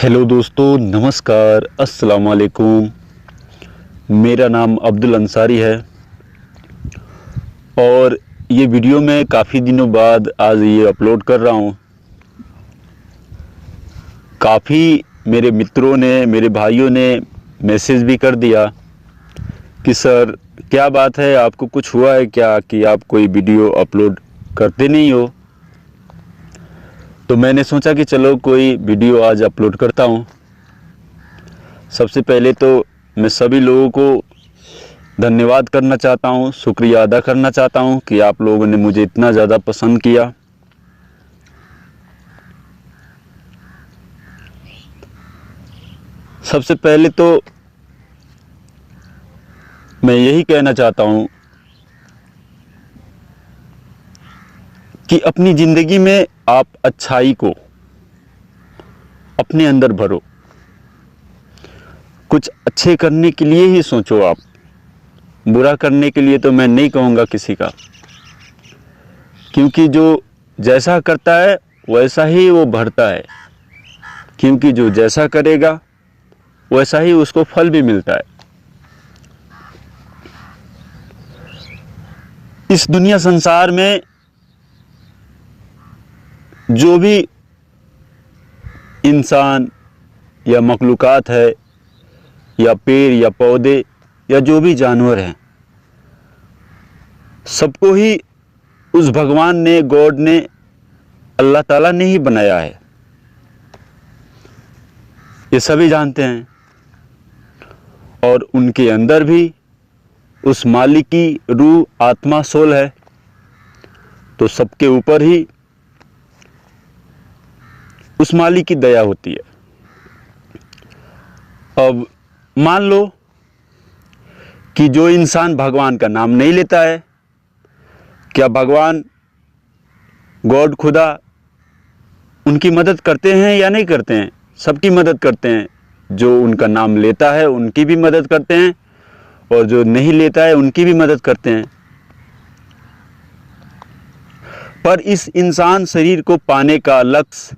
Hello दोस्तों, नमस्कार, अस्सलाम वालेकुम। मेरा नाम अब्दुल अंसारी है और ये वीडियो मैं काफ़ी दिनों बाद आज ये अपलोड कर रहा हूँ। काफ़ी मेरे मित्रों ने, मेरे भाइयों ने मैसेज भी कर दिया कि सर क्या बात है, आपको कुछ हुआ है क्या कि आप कोई वीडियो अपलोड करते नहीं हो। तो मैंने सोचा कि चलो कोई वीडियो आज अपलोड करता हूँ। सबसे पहले तो मैं सभी लोगों को धन्यवाद करना चाहता हूँ, शुक्रिया अदा करना चाहता हूँ कि आप लोगों ने मुझे इतना ज़्यादा पसंद किया। सबसे पहले तो मैं यही कहना चाहता हूँ कि अपनी ज़िंदगी में आप अच्छाई को अपने अंदर भरो। कुछ अच्छे करने के लिए ही सोचो आप, बुरा करने के लिए तो मैं नहीं कहूँगा किसी का, क्योंकि जो जैसा करता है वैसा ही वो भरता है। क्योंकि जो जैसा करेगा वैसा ही उसको फल भी मिलता है। इस दुनिया संसार में जो भी इंसान या मखलूक़ात है या पेड़ या पौधे या जो भी जानवर हैं, सबको ही उस भगवान ने, गॉड ने, अल्लाह ताला ने ही बनाया है। ये सभी जानते हैं। और उनके अंदर भी उस मालिक की रूह, आत्मा, सोल है। तो सबके ऊपर ही उस मालिक की दया होती है। अब मान लो कि जो इंसान भगवान का नाम नहीं लेता है, क्या भगवान, गॉड, खुदा उनकी मदद करते हैं या नहीं करते हैं? सबकी मदद करते हैं। जो उनका नाम लेता है उनकी भी मदद करते हैं और जो नहीं लेता है उनकी भी मदद करते हैं। पर इस इंसान शरीर को पाने का लक्ष्य,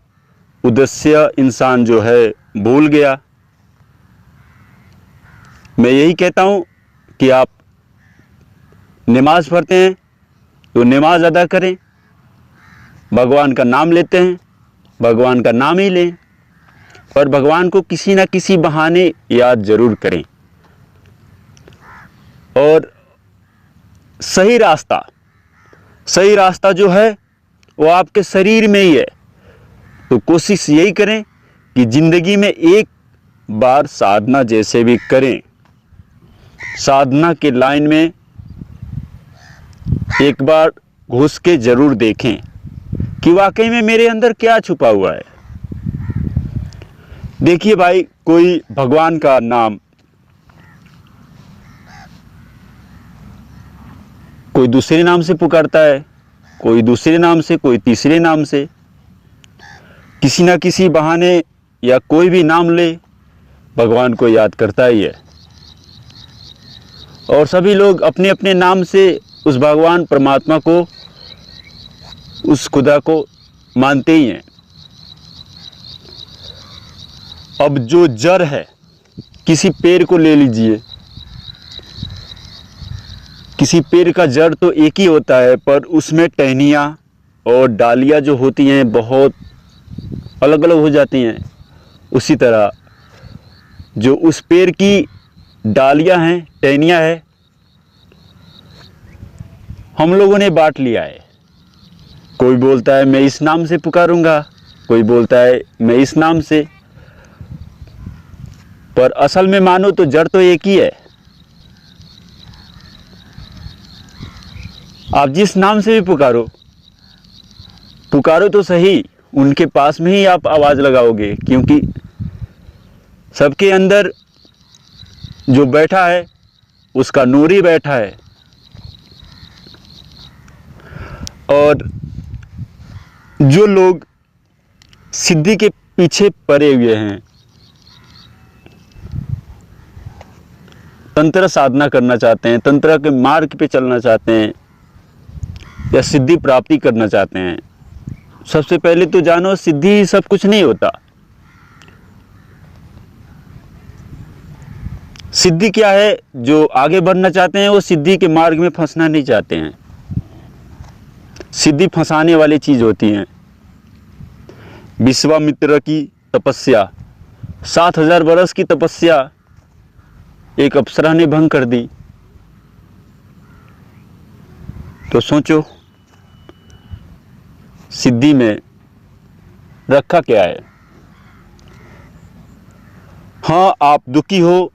उद्देश्य इंसान जो है भूल गया। मैं यही कहता हूँ कि आप नमाज़ पढ़ते हैं तो नमाज अदा करें, भगवान का नाम लेते हैं भगवान का नाम ही लें, पर भगवान को किसी न किसी बहाने याद जरूर करें। और सही रास्ता जो है वो आपके शरीर में ही है। तो कोशिश यही करें कि ज़िंदगी में एक बार साधना जैसे भी करें, साधना के लाइन में एक बार घुस के ज़रूर देखें कि वाकई में मेरे अंदर क्या छुपा हुआ है। देखिए भाई, कोई भगवान का नाम कोई दूसरे नाम से पुकारता है, कोई दूसरे नाम से, कोई तीसरे नाम से, किसी ना किसी बहाने या कोई भी नाम ले भगवान को याद करता ही है। और सभी लोग अपने अपने नाम से उस भगवान परमात्मा को, उस खुदा को मानते ही हैं। अब जो जड़ है, किसी पेड़ को ले लीजिए, किसी पेड़ का जड़ तो एक ही होता है, पर उसमें टहनियाँ और डालियाँ जो होती हैं बहुत अलग अलग हो जाती हैं। उसी तरह जो उस पेड़ की डालियाँ हैं, टहनियाँ हैं, हम लोगों ने बांट लिया है। कोई बोलता है मैं इस नाम से पुकारूंगा, कोई बोलता है मैं इस नाम से, पर असल में मानो तो जड़ तो एक ही है। आप जिस नाम से भी पुकारो तो सही, उनके पास में ही आप आवाज़ लगाओगे, क्योंकि सबके अंदर जो बैठा है उसका नूर ही बैठा है। और जो लोग सिद्धि के पीछे पड़े हुए हैं, तंत्र साधना करना चाहते हैं, तंत्र के मार्ग पे चलना चाहते हैं या सिद्धि प्राप्ति करना चाहते हैं, सबसे पहले तो जानो सिद्धि सब कुछ नहीं होता। सिद्धि क्या है? जो आगे बढ़ना चाहते हैं वो सिद्धि के मार्ग में फंसना नहीं चाहते हैं। सिद्धि फंसाने वाली चीज़ होती है। विश्वामित्र की तपस्या, 7,000 वर्ष की तपस्या एक अप्सरा ने भंग कर दी। तो सोचो सिद्धि में रखा क्या है। हाँ, आप दुखी हो,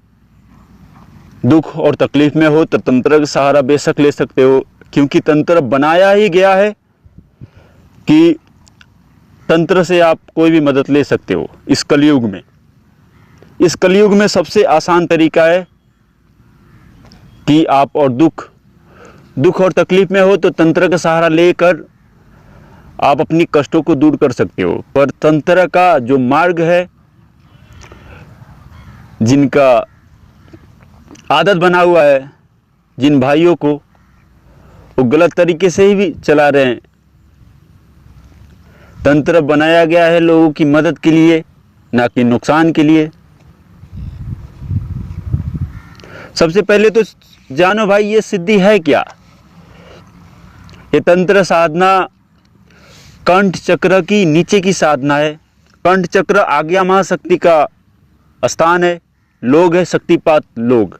दुख और तकलीफ में हो तो तंत्र का सहारा बेशक ले सकते हो, क्योंकि तंत्र बनाया ही गया है कि तंत्र से आप कोई भी मदद ले सकते हो। इस कलयुग में, इस कलयुग में सबसे आसान तरीका है कि आप और दुख और तकलीफ में हो तो तंत्र का सहारा लेकर आप अपनी कष्टों को दूर कर सकते हो। पर तंत्र का जो मार्ग है, जिनका आदत बना हुआ है, जिन भाइयों को वो गलत तरीके से ही भी चला रहे हैं। तंत्र बनाया गया है लोगों की मदद के लिए, ना कि नुकसान के लिए। सबसे पहले तो जानो भाई, ये सिद्धि है क्या। ये तंत्र साधना कंठ चक्र की नीचे की साधना है। कंठ चक्र आज्ञा महाशक्ति का स्थान है, लोग है शक्तिपात लोग।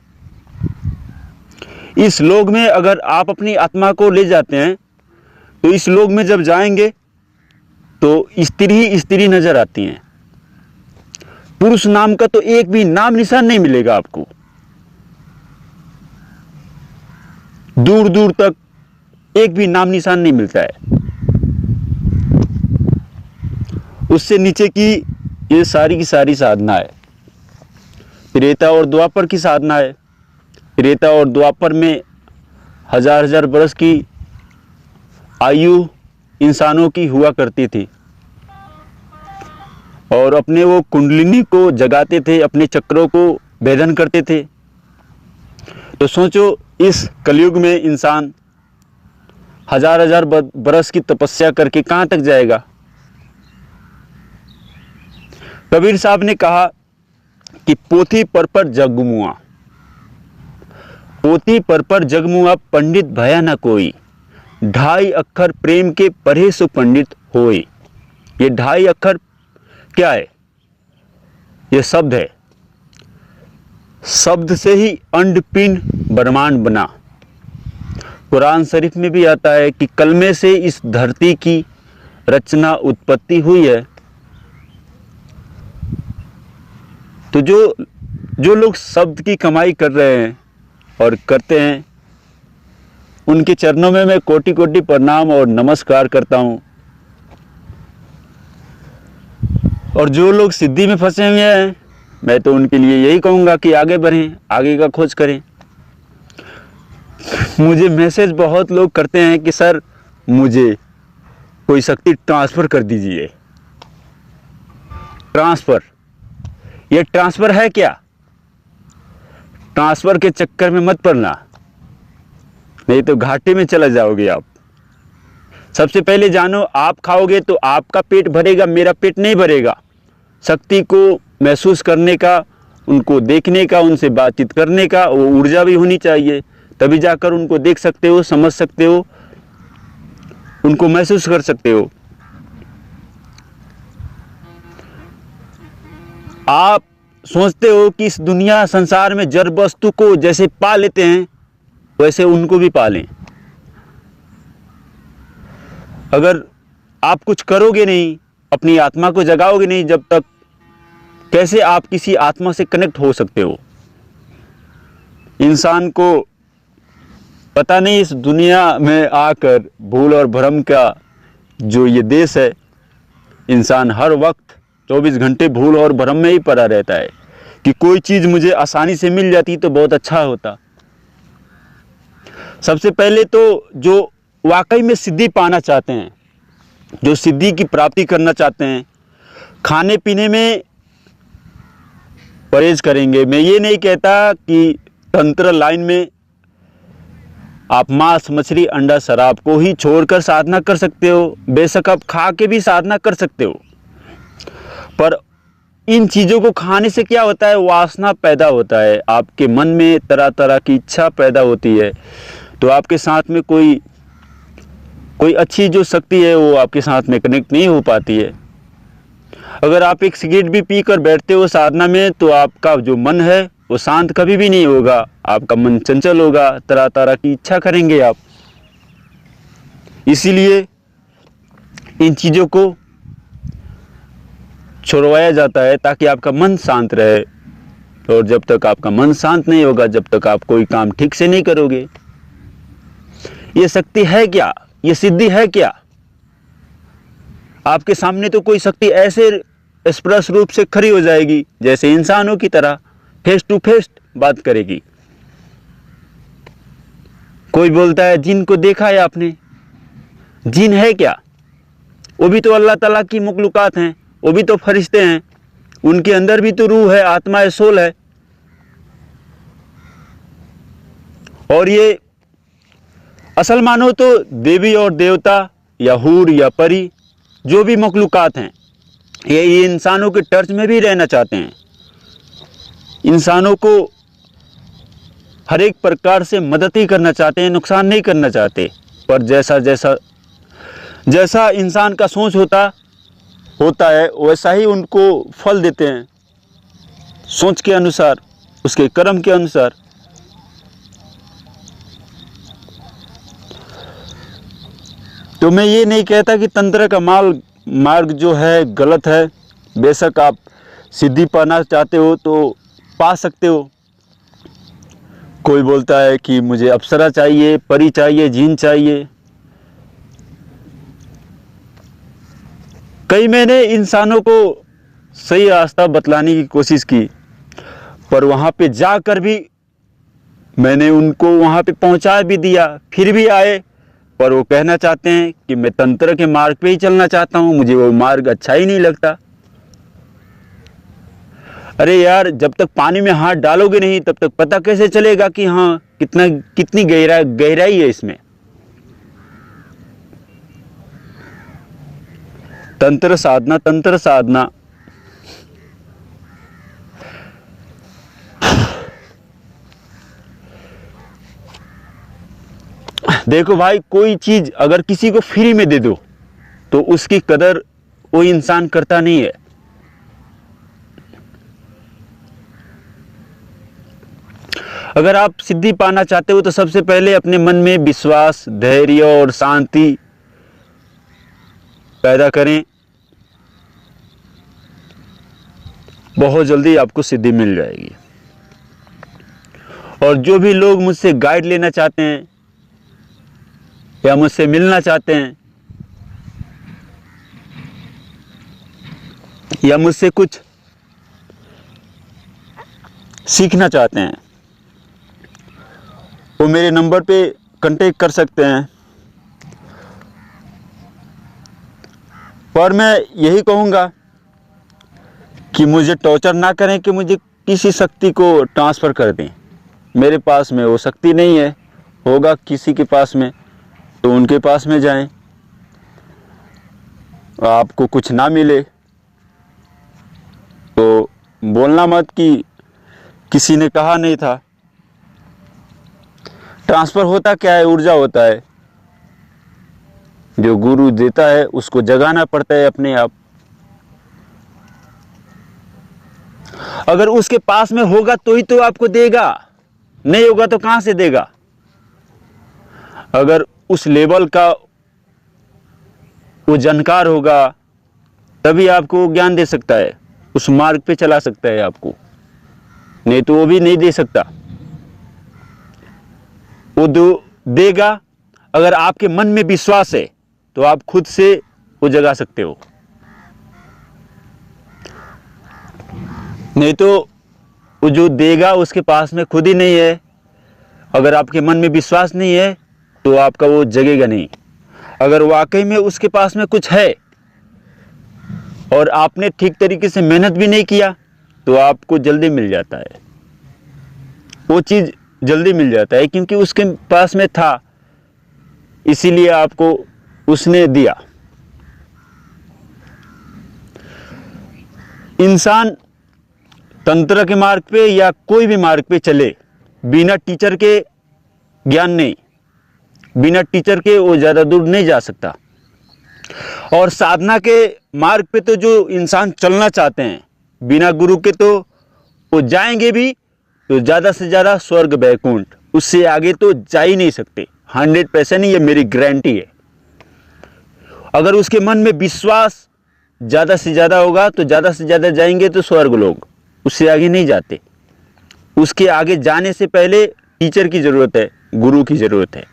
इस लोग में अगर आप अपनी आत्मा को ले जाते हैं तो इस लोग में जब जाएंगे तो स्त्री ही स्त्री नजर आती हैं। पुरुष नाम का तो एक भी नाम निशान नहीं मिलेगा आपको। दूर दूर तक एक भी नाम निशान नहीं मिलता है। उससे नीचे की ये सारी की सारी साधना है। त्रेता और द्वापर की साधना है। त्रेता और द्वापर में 1000 वर्ष की आयु इंसानों की हुआ करती थी और अपने वो कुंडलिनी को जगाते थे, अपने चक्रों को भेदन करते थे। तो सोचो इस कलयुग में इंसान 1000 बरस की तपस्या करके कहाँ तक जाएगा। कबीर साहब ने कहा कि पोथी पर जगमुआ, पोथी पर जगमुआ, पंडित भया न कोई, 2.5 अक्षर प्रेम के पढ़े सो पंडित होए। ये 2.5 अक्षर क्या है? ये शब्द है। शब्द से ही अंडपिंड ब्रह्मांड बना। कुरान शरीफ में भी आता है कि कलमे से इस धरती की रचना उत्पत्ति हुई है। तो जो लोग शब्द की कमाई कर रहे हैं और करते हैं, उनके चरणों में मैं कोटि कोटि प्रणाम और नमस्कार करता हूँ। और जो लोग सिद्धि में फंसे हुए हैं, मैं तो उनके लिए यही कहूँगा कि आगे बढ़ें, आगे का खोज करें। मुझे मैसेज बहुत लोग करते हैं कि सर मुझे कोई शक्ति ट्रांसफ़र कर दीजिए। ट्रांसफ़र, ये ट्रांसफ़र है क्या? ट्रांसफ़र के चक्कर में मत पड़ना, नहीं तो घाटे में चला जाओगे आप। सबसे पहले जानो, आप खाओगे तो आपका पेट भरेगा, मेरा पेट नहीं भरेगा। शक्ति को महसूस करने का, उनको देखने का, उनसे बातचीत करने का वो ऊर्जा भी होनी चाहिए, तभी जाकर उनको देख सकते हो, समझ सकते हो, उनको महसूस कर सकते हो। आप सोचते हो कि इस दुनिया संसार में जड़ वस्तु को जैसे पा लेते हैं वैसे उनको भी पालें। अगर आप कुछ करोगे नहीं, अपनी आत्मा को जगाओगे नहीं जब तक, कैसे आप किसी आत्मा से कनेक्ट हो सकते हो? इंसान को पता नहीं इस दुनिया में आकर भूल और भ्रम का जो ये देश है, इंसान हर वक्त 24 घंटे भूल और भ्रम में ही पड़ा रहता है कि कोई चीज़ मुझे आसानी से मिल जाती तो बहुत अच्छा होता। सबसे पहले तो जो वाकई में सिद्धि पाना चाहते हैं, जो सिद्धि की प्राप्ति करना चाहते हैं, खाने पीने में परहेज करेंगे। मैं ये नहीं कहता कि तंत्र लाइन में आप मांस, मछली, अंडा, शराब को ही छोड़कर साधना कर सकते हो। बेशक आप खा के भी साधना कर सकते हो, पर इन चीज़ों को खाने से क्या होता है, वासना पैदा होता है, आपके मन में तरह तरह की इच्छा पैदा होती है। तो आपके साथ में कोई अच्छी जो शक्ति है वो आपके साथ में कनेक्ट नहीं हो पाती है। अगर आप एक सिगरेट भी पीकर बैठते हो साधना में, तो आपका जो मन है वो शांत कभी भी नहीं होगा, आपका मन चंचल होगा, तरह तरह की इच्छा करेंगे आप। इसीलिए इन चीज़ों को छुड़वाया जाता है ताकि आपका मन शांत रहे। और जब तक आपका मन शांत नहीं होगा, जब तक आप कोई काम ठीक से नहीं करोगे। ये शक्ति है क्या, ये सिद्धि है क्या? आपके सामने तो कोई शक्ति ऐसे स्पष्ट रूप से खड़ी हो जाएगी जैसे इंसानों की तरह फेस टू फेस बात करेगी। कोई बोलता है जिन को देखा है आपने, जिन है क्या? वो भी तो अल्लाह ताला की मखलूकात हैं, वो भी तो फरिश्ते हैं, उनके अंदर भी तो रूह है, आत्मा है, सोल है। और ये असल मानो तो देवी और देवता या हूर या परी जो भी मखलूकात हैं, ये इंसानों के टच में भी रहना चाहते हैं, इंसानों को हर एक प्रकार से मदद ही करना चाहते हैं, नुकसान नहीं करना चाहते। पर जैसा इंसान का सोच होता है वैसा ही उनको फल देते हैं, सोच के अनुसार, उसके कर्म के अनुसार। तो मैं ये नहीं कहता कि तंत्र का मार्ग जो है गलत है। बेशक आप सिद्धि पाना चाहते हो तो पा सकते हो। कोई बोलता है कि मुझे अप्सरा चाहिए, परी चाहिए, जीन चाहिए। कई मैंने इंसानों को सही रास्ता बतलाने की कोशिश की, पर वहाँ पे जाकर भी मैंने उनको वहाँ पे पहुँचा भी दिया, फिर भी आए, पर वो कहना चाहते हैं कि मैं तंत्र के मार्ग पे ही चलना चाहता हूँ, मुझे वो मार्ग अच्छा ही नहीं लगता। अरे यार, जब तक पानी में हाथ डालोगे नहीं तब तक पता कैसे चलेगा कि हाँ कितनी गहराई है इसमें। तंत्र साधना देखो भाई, कोई चीज अगर किसी को फ्री में दे दो तो उसकी कदर वो इंसान करता नहीं है। अगर आप सिद्धि पाना चाहते हो तो सबसे पहले अपने मन में विश्वास, धैर्य और शांति पैदा करें। बहुत जल्दी आपको सिद्धि मिल जाएगी। और जो भी लोग मुझसे गाइड लेना चाहते हैं या मुझसे मिलना चाहते हैं या मुझसे कुछ सीखना चाहते हैं, वो मेरे नंबर पे कांटेक्ट कर सकते हैं। पर मैं यही कहूँगा कि मुझे टॉर्चर ना करें कि मुझे किसी शक्ति को ट्रांसफ़र कर दें। मेरे पास में वो शक्ति नहीं है, होगा किसी के पास में तो उनके पास में जाएं। आपको कुछ ना मिले तो बोलना मत कि किसी ने कहा नहीं था। ट्रांसफ़र होता क्या है? ऊर्जा होता है। जो गुरु देता है उसको जगाना पड़ता है अपने आप। अगर उसके पास में होगा तो ही तो आपको देगा, नहीं होगा तो कहां से देगा? अगर उस लेवल का वो जानकार होगा तभी आपको ज्ञान दे सकता है, उस मार्ग पे चला सकता है आपको, नहीं तो वो भी नहीं दे सकता। वो देगा अगर आपके मन में विश्वास है तो आप खुद से वो जगा सकते हो, नहीं तो वो जो देगा उसके पास में खुद ही नहीं है। अगर आपके मन में विश्वास नहीं है तो आपका वो जगेगा नहीं। अगर वाकई में उसके पास में कुछ है और आपने ठीक तरीके से मेहनत भी नहीं किया तो आपको जल्दी मिल जाता है, वो चीज़ जल्दी मिल जाता है, क्योंकि उसके पास में था इसीलिए आपको उसने दिया। इंसान तंत्र के मार्ग पे या कोई भी मार्ग पे चले, बिना टीचर के ज्ञान नहीं, बिना टीचर के वो ज़्यादा दूर नहीं जा सकता। और साधना के मार्ग पे तो जो इंसान चलना चाहते हैं बिना गुरु के, तो वो जाएंगे भी तो ज़्यादा से ज़्यादा स्वर्ग वैकुंठ, उससे आगे तो जा ही नहीं सकते। 100% ये मेरी गारंटी है। अगर उसके मन में विश्वास ज़्यादा से ज़्यादा होगा तो ज़्यादा से ज़्यादा जाएंगे तो स्वर्ग लोग, उससे आगे नहीं जाते। उसके आगे जाने से पहले टीचर की ज़रूरत है, गुरु की ज़रूरत है,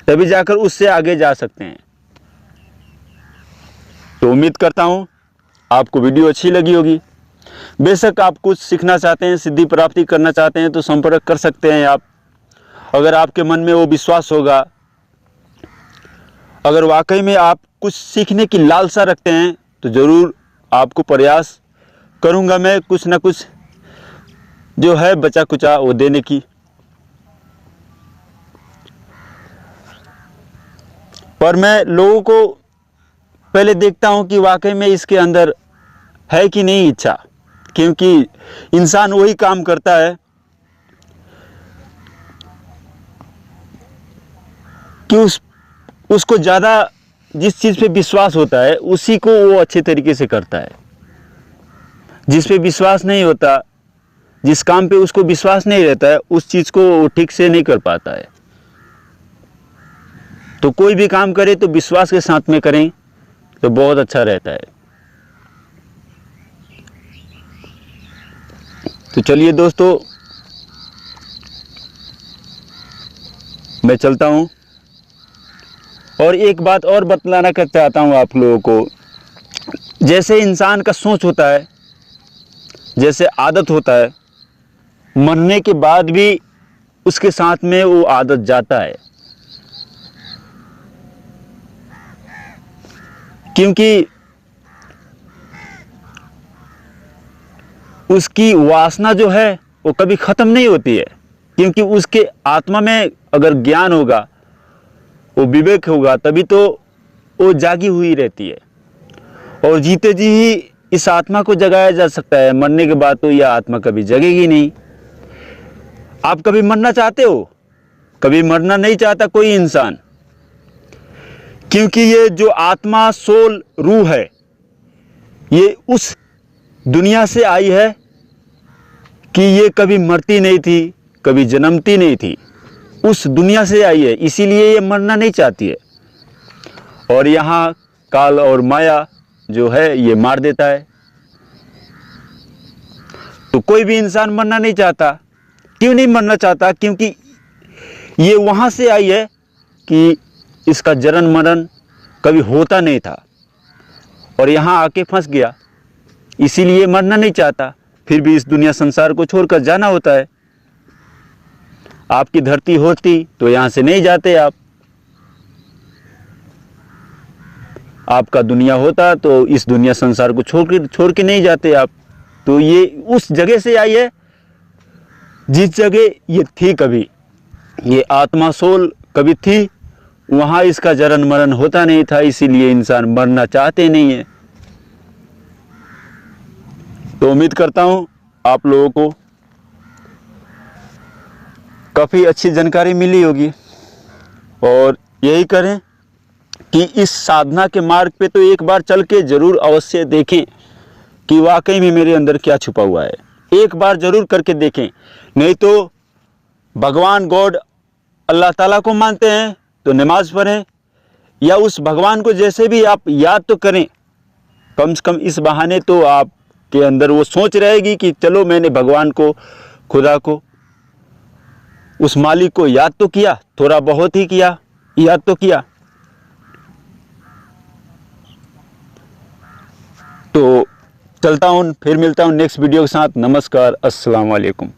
तभी जाकर उससे आगे जा सकते हैं। तो उम्मीद करता हूँ आपको वीडियो अच्छी लगी होगी। बेशक आप कुछ सीखना चाहते हैं, सिद्धि प्राप्ति करना चाहते हैं तो संपर्क कर सकते हैं आप। अगर आपके मन में वो विश्वास होगा, अगर वाकई में आप कुछ सीखने की लालसा रखते हैं तो ज़रूर आपको प्रयास करूँगा मैं कुछ ना कुछ जो है बचा कुचा वो देने की। पर मैं लोगों को पहले देखता हूँ कि वाकई में इसके अंदर है कि नहीं इच्छा, क्योंकि इंसान वही काम करता है कि उसको ज़्यादा जिस चीज़ पे विश्वास होता है उसी को वो अच्छे तरीके से करता है। जिस पे विश्वास नहीं होता, जिस काम पे उसको विश्वास नहीं रहता है, उस चीज़ को वो ठीक से नहीं कर पाता है। तो कोई भी काम करे तो विश्वास के साथ में करें तो बहुत अच्छा रहता है। तो चलिए दोस्तों, मैं चलता हूँ। और एक बात और बतलाना कर चाहता हूँ आप लोगों को। जैसे इंसान का सोच होता है, जैसे आदत होता है, मरने के बाद भी उसके साथ में वो आदत जाता है, क्योंकि उसकी वासना जो है वो कभी ख़त्म नहीं होती है। क्योंकि उसके आत्मा में अगर ज्ञान होगा, वो विवेक होगा, तभी तो वो जागी हुई रहती है। और जीते जी ही इस आत्मा को जगाया जा सकता है। मरने के बाद तो यह आत्मा कभी जगेगी नहीं। आप कभी मरना चाहते हो? कभी मरना नहीं चाहता कोई इंसान, क्योंकि ये जो आत्मा, सोल, रूह है, ये उस दुनिया से आई है कि ये कभी मरती नहीं थी, कभी जन्मती नहीं थी। उस दुनिया से आई है, इसीलिए ये मरना नहीं चाहती है। और यहाँ काल और माया जो है ये मार देता है। तो कोई भी इंसान मरना नहीं चाहता। क्यों नहीं मरना चाहता? क्योंकि ये वहाँ से आई है कि इसका जन्म मरण कभी होता नहीं था और यहाँ आके फंस गया, इसीलिए मरना नहीं चाहता। फिर भी इस दुनिया संसार को छोड़कर जाना होता है। आपकी धरती होती तो यहाँ से नहीं जाते आप। आपका दुनिया होता तो इस दुनिया संसार को छोड़ के नहीं जाते आप। तो ये उस जगह से आई है जिस जगह ये थी, कभी ये आत्मा, सोल कभी थी, वहाँ इसका जन्म मरण होता नहीं था। इसीलिए इंसान मरना चाहते नहीं है। तो उम्मीद करता हूँ आप लोगों को काफ़ी अच्छी जानकारी मिली होगी। और यही करें कि इस साधना के मार्ग पे तो एक बार चल के ज़रूर अवश्य देखें कि वाकई में मेरे अंदर क्या छुपा हुआ है। एक बार ज़रूर करके देखें। नहीं तो भगवान, गॉड, अल्लाह ताला को मानते हैं तो नमाज़ पढ़ें, या उस भगवान को जैसे भी आप याद तो करें। कम से कम इस बहाने तो आपके अंदर वो सोच रहेगी कि चलो मैंने भगवान को, खुदा को, उस मालिक को याद तो किया, थोड़ा बहुत ही किया, याद तो किया। तो चलता हूँ, फिर मिलता हूँ नेक्स्ट वीडियो के साथ। नमस्कार, अस्सलाम वालेकुम।